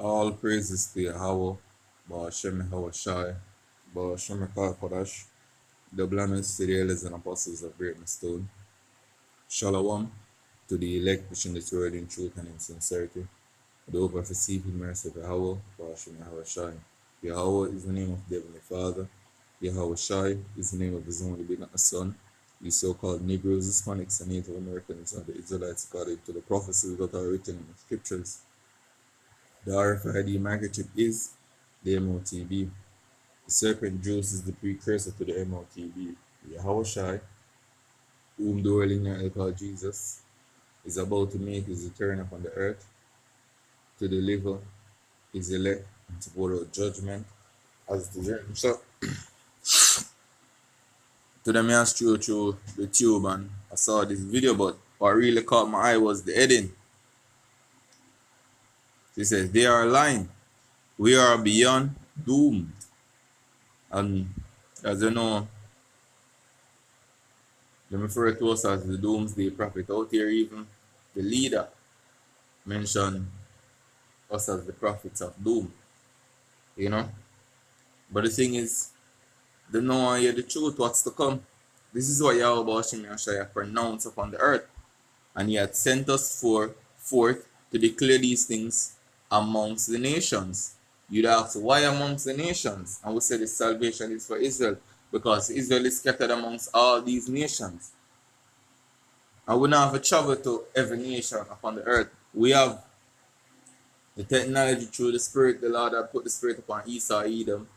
All praises to Yahweh, Ba'ashem Shai, Ba'ashem Kodash, the blameless to the elders and apostles of great stone. Shalom to the elect pushing this word in truth and in sincerity. The over perceiving mercy of Yahweh, Ba'ashem Shai. Yahweh is the name of the Heavenly Father. Yahweh Shai is the name of his only begotten Son. The so-called Negroes, Hispanics, and Native Americans are the Israelites according to the prophecies that are written in the scriptures. The RFID microchip is the MOTB. The serpent juice is the precursor to the MOTB. Yahweh Shai, whom the world ignorantly called Jesus, is about to make his return upon the earth to deliver his elect and to pour out judgment as it is written. So, to them, I through the tube and I saw this video, but what really caught my eye was the heading. She says, they are lying. We are beyond doomed. And as you know, they refer to us as the doomsday prophet. Out here, even the leader mentioned us as the prophets of doom. You know? But the thing is, they know hear the truth, what's to come. This is what Yahweh Hashem Yahshua pronounced upon the earth. And he had sent us forth to declare these things amongst the nations. You'd ask, why amongst the nations? And we say the salvation is for Israel, because Israel is scattered amongst all these nations. And we don't have to travel to every nation upon the earth. We have the technology through the Spirit. The Lord had put the Spirit upon Esau, Edom,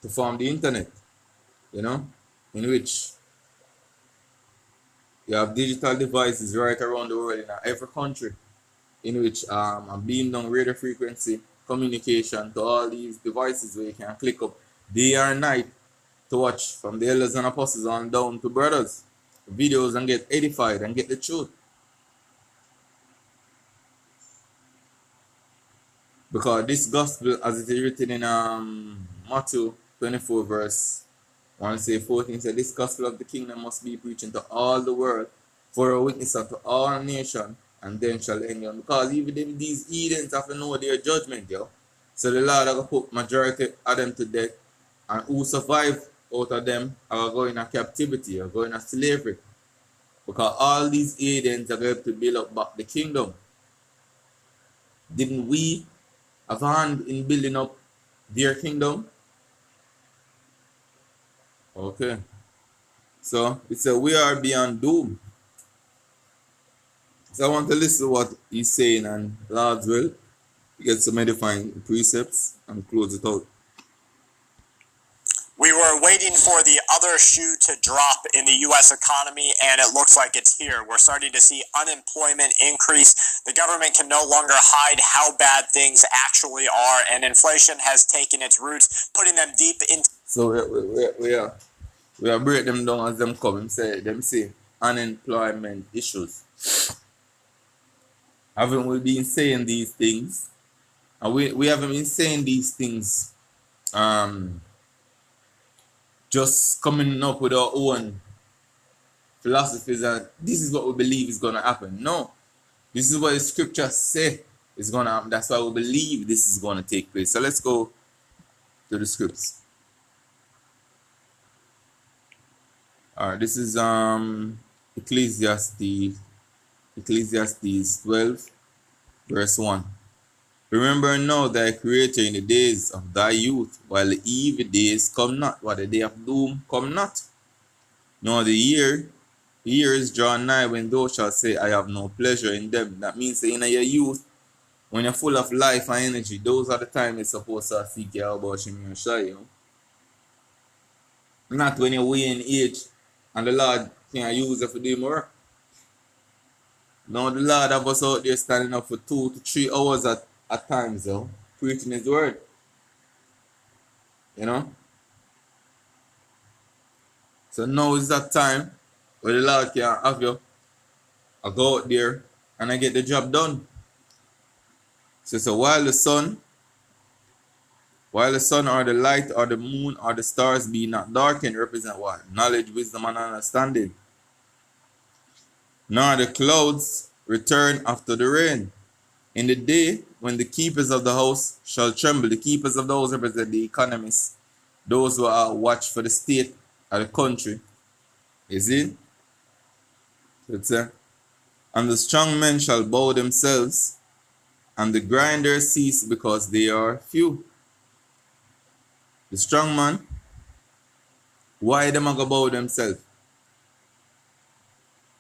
to form the internet, you know, in which you have digital devices right around the world in every country, in which I'm beam down radio frequency communication to all these devices where you can click up day or night to watch from the elders and apostles on down to brothers videos and get edified and get the truth. Because this gospel, as it is written in Matthew 24 verse 1 say 14, said this gospel of the kingdom must be preached into all the world for a witness unto all nations, and then shall end on. Because even these heathens have to know their judgment, yo. So the Lord will put majority of them to death, and who survive out of them are going to captivity or going to slavery. Because all these heathens are going to build up back the kingdom. Didn't we have a hand in building up their kingdom? Okay. So it says we are beyond doom. So I want to listen to what he's saying, and Lord's will, get some edifying precepts and close it out. We were waiting for the other shoe to drop in the U.S. economy, and it looks like it's here. We're starting to see unemployment increase. The government can no longer hide how bad things actually are, and inflation has taken its roots, putting them deep into... So we are break them down as them come. Them say unemployment issues. Haven't we been saying these things? And we haven't been saying these things just coming up with our own philosophies and this is what we believe is going to happen. No. This is what the scriptures say is going to happen. That's why we believe this is going to take place. So let's go to the scripts. Alright, this is Ecclesiastes 12, verse 1. Remember now thy creator in the days of thy youth, while the evil days come not, while the day of doom come not. Nor the years draw nigh when thou shalt say, I have no pleasure in them. That means that in your youth, when you're full of life and energy, those are the times you're supposed to seek Yahweh Shem Yahshua, you know. Not when you're way in age and the Lord can use you for doing more. Now the Lord have us out there standing up for 2 to 3 hours at times, though, preaching his word. You know? So now is that time where the Lord can have you. I go out there and I get the job done. So while the sun or the light or the moon or the stars be not darkened, represent what? Knowledge, wisdom, and understanding. Nor the clouds return after the rain. In the day when the keepers of the house shall tremble, the keepers of the house represent the economists, those who are watch for the state or the country. You see? So it's and the strong men shall bow themselves, and the grinders cease because they are few. The strong man, why them a go bow themselves?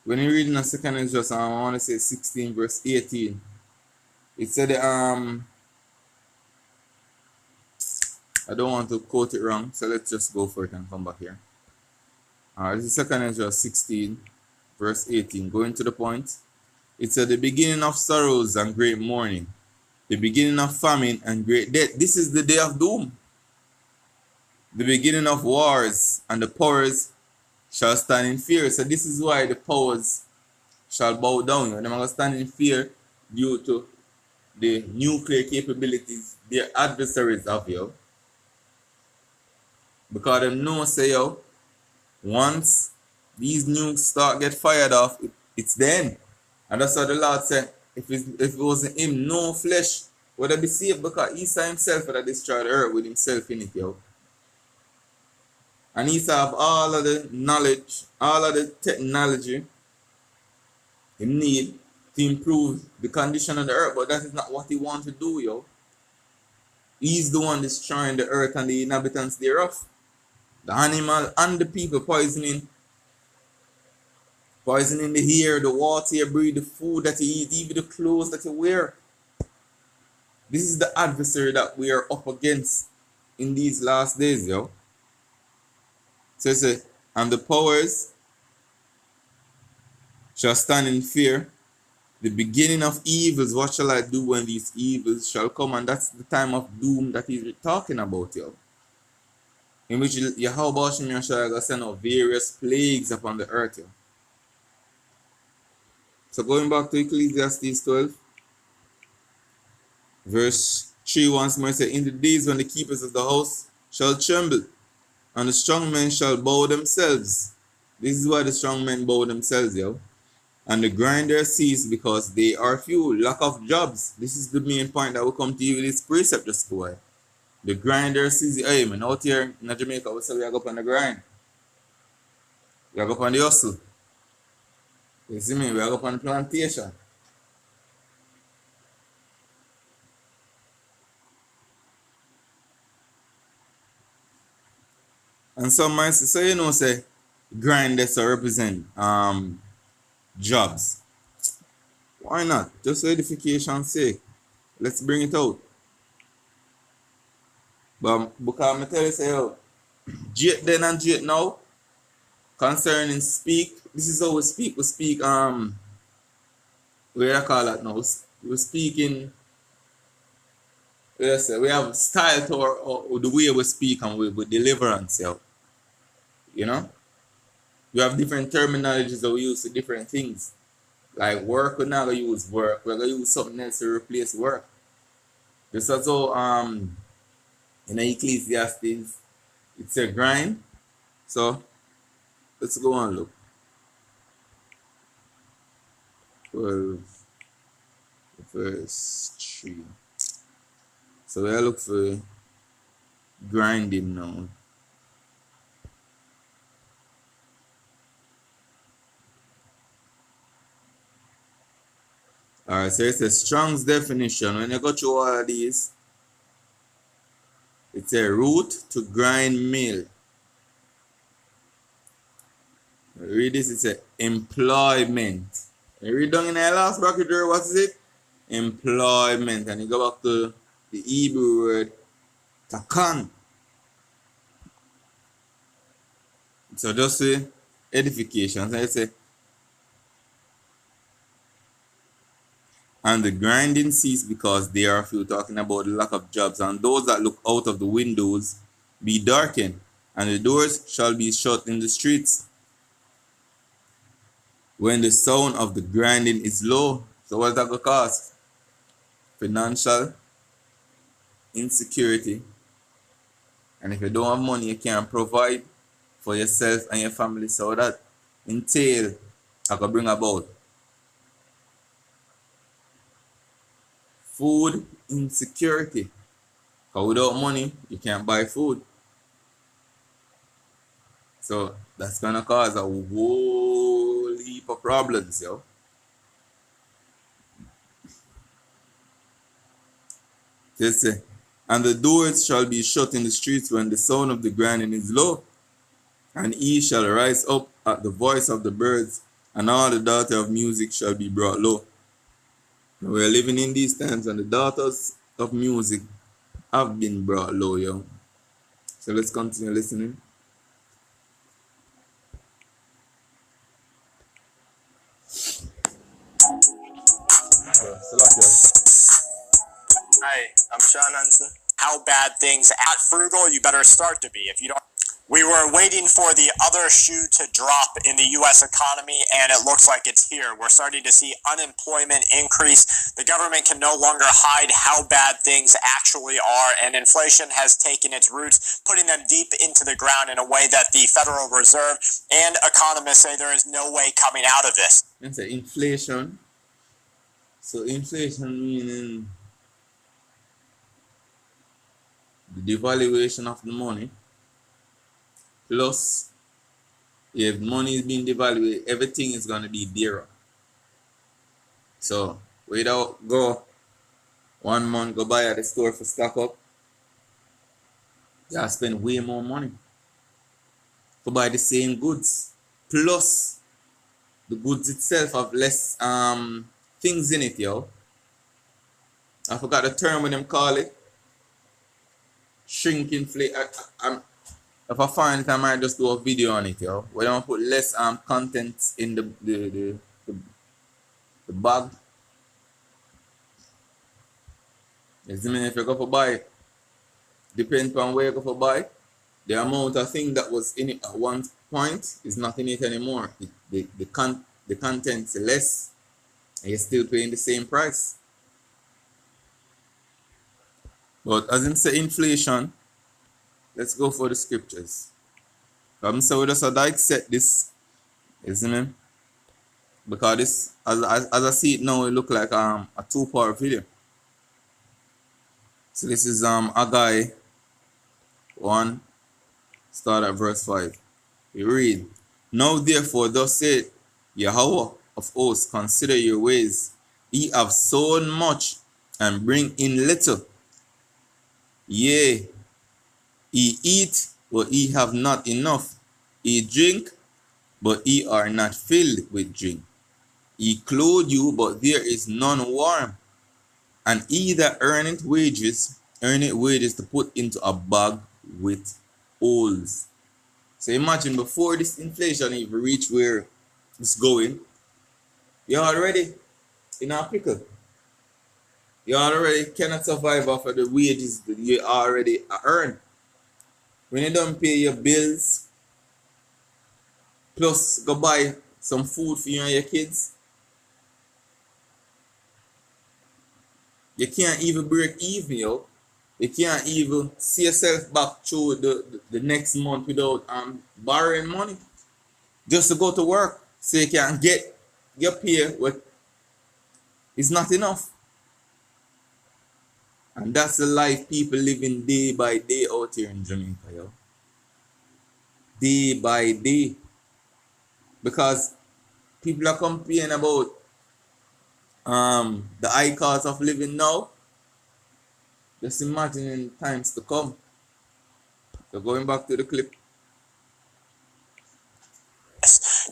When you read in the second Ezra, I want to say 16 verse 18, it said I don't want to quote it wrong, so let's just go for it and come back here. This is second Ezra 16 verse 18. Going to the point, it said the beginning of sorrows and great mourning, the beginning of famine and great death. This is the day of doom. The beginning of wars, and the powers shall stand in fear. So this is why the powers shall bow down. They're going to stand in fear due to the nuclear capabilities their adversaries have, yo. Because they know, say, yo, once these nukes start get fired off, it's the end. And that's what the Lord said. If it wasn't him, no flesh would be saved, because Esau himself would have destroyed the earth with himself in it, yo. And Esau have all of the knowledge, all of the technology he need to improve the condition of the earth, but that is not what he wants to do, yo. He's the one destroying the earth and the inhabitants thereof. The animal and the people, poisoning the air, the water you breathe, the food that you eat, even the clothes that you wear. This is the adversary that we are up against in these last days, yo. So it says, and the powers shall stand in fear. The beginning of evils, what shall I do when these evils shall come? And that's the time of doom that he's talking about, yo. In which Yahweh Hashem Yahshua will send out various plagues upon the earth, yo. So going back to Ecclesiastes 12, verse 3 once more, it says, in the days when the keepers of the house shall tremble, and the strong men shall bow themselves. This is why the strong men bow themselves, yo. And the grinders cease because they are few. Lack of jobs. This is the main point that will come to you with this precept just go. The grinders cease. Hey man, out here in Jamaica, we say we are up on the grind. We are up on the hustle. You see me? We are up on the plantation. And some might say, so you know, say, grinders represent jobs. Why not? Just for edification's sake. Let's bring it out. But because I tell you, say, yo, Jake then and Jake now, concerning speak, this is how we speak. We speak, where I call that now? We speak in, we have style to or the way we speak and with deliverance, yo. You know? We have different terminologies that we use for different things. Like work, we're not going to use work. We're going to use something else to replace work. Just as though in Ecclesiastes, it's a grind. So, let's go on look. 12, verse 3. So, we'll look for grinding now. Alright, so it's a Strong's definition. When you go through all of these, it's a root to grind mill. Read this, it's a employment. You read down in the last bracket there, what is it? Employment. And you go back to the Hebrew word takan. So just say edification. So it's a and the grinding cease because they are few, talking about the lack of jobs, and those that look out of the windows be darkened, and the doors shall be shut in the streets when the sound of the grinding is low. So what's that going to cause? Financial insecurity. And if you don't have money, you can't provide for yourself and your family. So that entail I could bring about Food insecurity. Because without money, you can't buy food. So that's gonna cause a whole heap of problems, yo. They say, and the doors shall be shut in the streets when the sound of the grinding is low, and he shall rise up at the voice of the birds, and all the daughter of music shall be brought low. We're living in these times, and the daughters of music have been brought low, yo. So let's continue listening. Hi, I'm Sean Hansen. How bad things at Frugal you better start to be if you don't. We were waiting for the other shoe to drop in the U.S. economy, and it looks like it's here. We're starting to see unemployment increase. The government can no longer hide how bad things actually are, and inflation has taken its roots, putting them deep into the ground in a way that the Federal Reserve and economists say there is no way coming out of this. It's inflation. So inflation meaning the devaluation of the money. Plus, if money is being devalued, everything is going to be dearer. So, without go 1 month, go buy at the store for stock up, you spend way more money to buy the same goods. Plus, the goods itself have less things in it, yo. I forgot the term when them call it. Shrinkflation. If I find it, I might just do a video on it, yo. We don't put less content in the bag. You see me? If you go for buy, depends on where you go for buy, the amount of thing that was in it at one point is not in it anymore. The content is less, and you're still paying the same price. But as in say inflation, let's go for the scriptures. So we just dissect this, isn't it? Because this, as I see it now, it look like a 2-part video. So this is Haggai 1, start at verse 5. We read, now therefore thus said Yahweh of hosts, consider your ways. Ye have sown much and bring in little. Yea, ye eat, but ye have not enough. Ye drink, but ye are not filled with drink. Ye clothe you, but there is none warm. And he that earneth wages to put into a bag with holes. So imagine before this inflation even reach where it's going, you're already in a pickle. You already cannot survive off of the wages that you already earn. When you don't pay your bills, plus go buy some food for you and your kids, you can't even break even, yo. You can't even see yourself back through the next month without borrowing money just to go to work so you can get your pay. What is not enough. And that's the life people living day by day out here in Jamaica, yo. Day by day. Because people are complaining about the high cost of living now. Just imagine in times to come. So going back to the clip.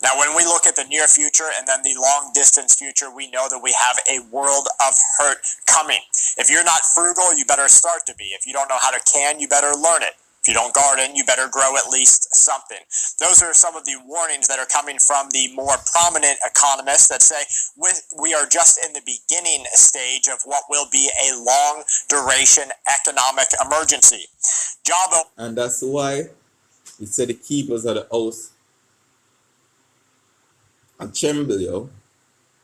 Now, when we look at the near future and then the long distance future, we know that we have a world of hurt coming. If you're not frugal, you better start to be. If you don't know how to can, you better learn it. If you don't garden, you better grow at least something. Those are some of the warnings that are coming from the more prominent economists that say we are just in the beginning stage of what will be a long duration economic emergency. And that's why it said the keepers of the house and tremble, yo.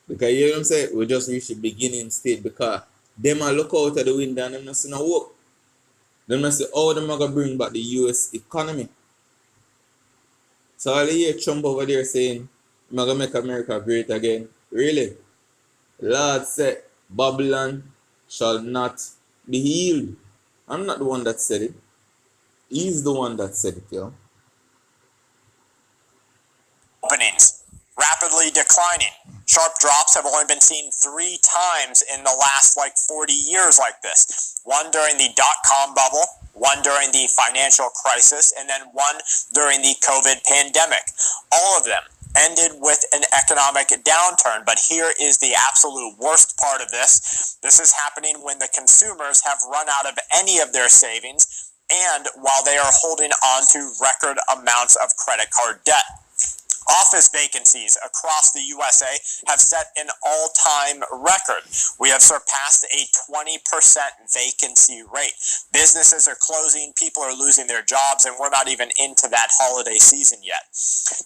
Because you know what I'm saying? We just reached the beginning state because them a look out of the window and them not see no hope. Them not see how them are going to bring back the US economy. So all you hear Trump over there saying, I'm going to make America great again. Really? Lord said, Babylon shall not be healed. I'm not the one that said it. He's the one that said it, yo. Openings rapidly declining. Sharp drops have only been seen 3 times in the last 40 years like this. One during the dot-com bubble, one during the financial crisis, and then one during the COVID pandemic. All of them ended with an economic downturn, but here is the absolute worst part of this. This is happening when the consumers have run out of any of their savings and while they are holding on to record amounts of credit card debt. Office vacancies across the USA have set an all-time record. We have surpassed a 20% vacancy rate. Businesses are closing, people are losing their jobs, and we're not even into that holiday season yet.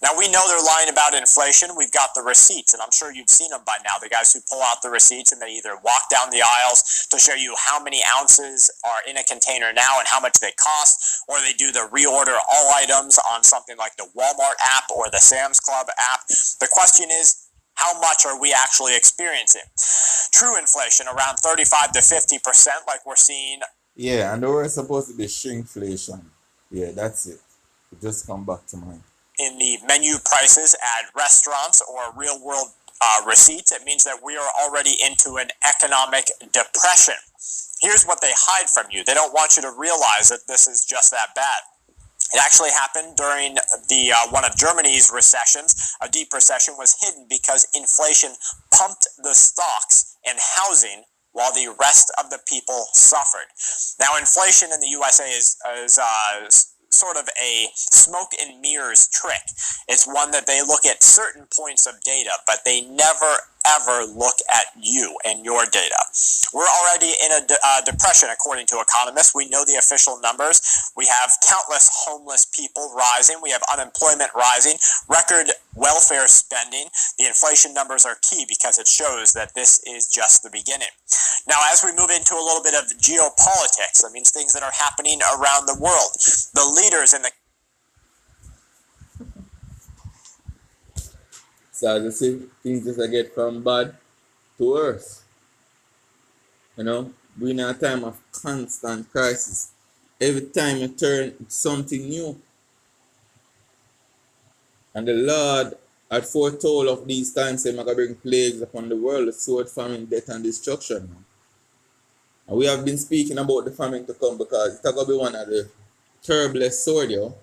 Now, we know they're lying about inflation. We've got the receipts, and I'm sure you've seen them by now, the guys who pull out the receipts and they either walk down the aisles to show you how many ounces are in a container now and how much they cost, or they do the reorder all items on something like the Walmart app or the Sam's Club app. The question is, how much are we actually experiencing? True inflation around 35 to 50%, like we're seeing. Yeah, and there was supposed to be shrinkflation. Yeah, that's it. It just come back to mind. In the menu prices at restaurants or real world receipts, it means that we are already into an economic depression. Here's what they hide from you. They don't want you to realize that this is just that bad. It actually happened during the one of Germany's recessions. A deep recession was hidden because inflation pumped the stocks and housing while the rest of the people suffered. Now, inflation in the USA is sort of a smoke and mirrors trick. It's one that they look at certain points of data, but they never ever look at you and your data. We're already in a depression, according to economists. We know the official numbers. We have countless homeless people rising. We have unemployment rising, record welfare spending. The inflation numbers are key because it shows that this is just the beginning. Now, as we move into a little bit of geopolitics, that means things that are happening around the world. The leaders in the So as I say, things just get from bad to worse. You know, we're in a time of constant crisis. Every time you turn, it's something new. And the Lord had foretold of these times, saying, I'm going to bring plagues upon the world, the sword, famine, death, and destruction. And we have been speaking about the famine to come because it's going to be one of the terriblest sword, yo.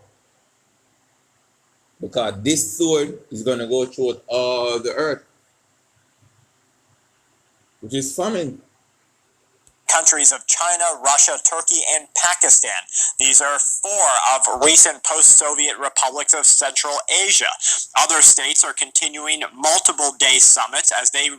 Because this sword is going to go through all the earth, which is famine. Countries of China, Russia, Turkey, and Pakistan. These are 4 of recent post-Soviet republics of Central Asia. Other states are continuing multiple-day summits as they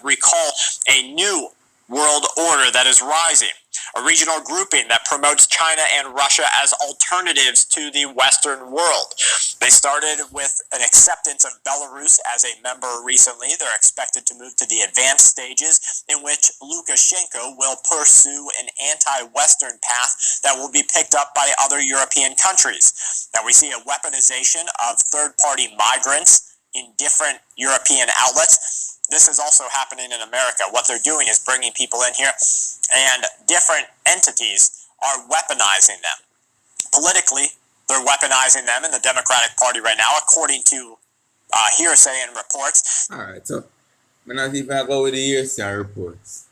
recall a new world order that is rising. A regional grouping that promotes China and Russia as alternatives to the Western world. They started with an acceptance of Belarus as a member recently. They're expected to move to the advanced stages in which Lukashenko will pursue an anti-Western path that will be picked up by other European countries. Now we see a weaponization of third-party migrants in different European outlets. This is also happening in America. What they're doing is bringing people in here, and different entities are weaponizing them. Politically, they're weaponizing them in the Democratic Party right now, according to hearsay and reports. All right, so I'm not even going to go with the hearsay and reports.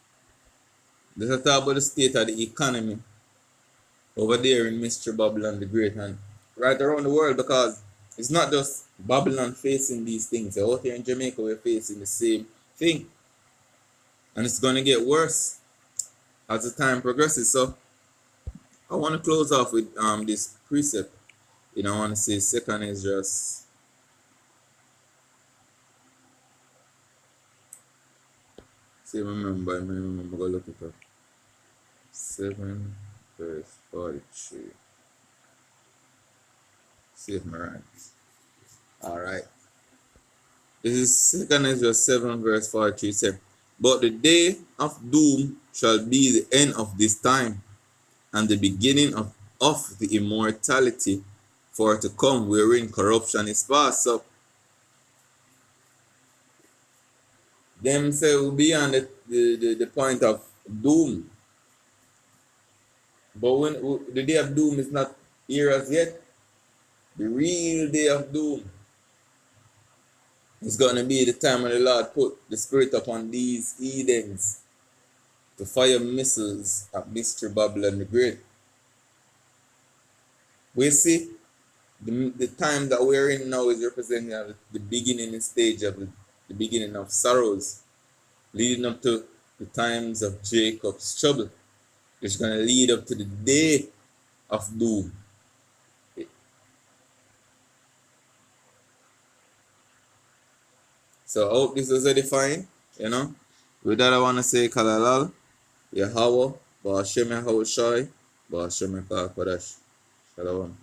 Let's talk about the state of the economy over there in Mr. Babylon the Great and right around the world, because it's not just Babylon facing these things. Out here in Jamaica, we're facing the same thing. And it's going to get worse as the time progresses. So I want to close off with this precept. I want to say second is just remember, go look it up. 7 verse 43. See if I'm right. Alright. This is second Ezra 7 verse 43. Said, but the day of doom shall be the end of this time, and the beginning of the immortality for to come, wherein corruption is past. So them say we'll be on the point of Doom. But when the day of doom is not here as yet, the real day of doom is going to be the time when the Lord put the Spirit upon these heathens to fire missiles at Mr. Babylon the Great. We see the time that we're in now is representing the beginning stage of the beginning of sorrows, leading up to the times of Jacob's trouble. It's going to lead up to the day of doom. So I hope this was edifying, you know. With that, I want to say Kalalal, Yahweh, Ba'ashem Yahweh Shai, Ba'ashem Yahweh Kodash. Shalom.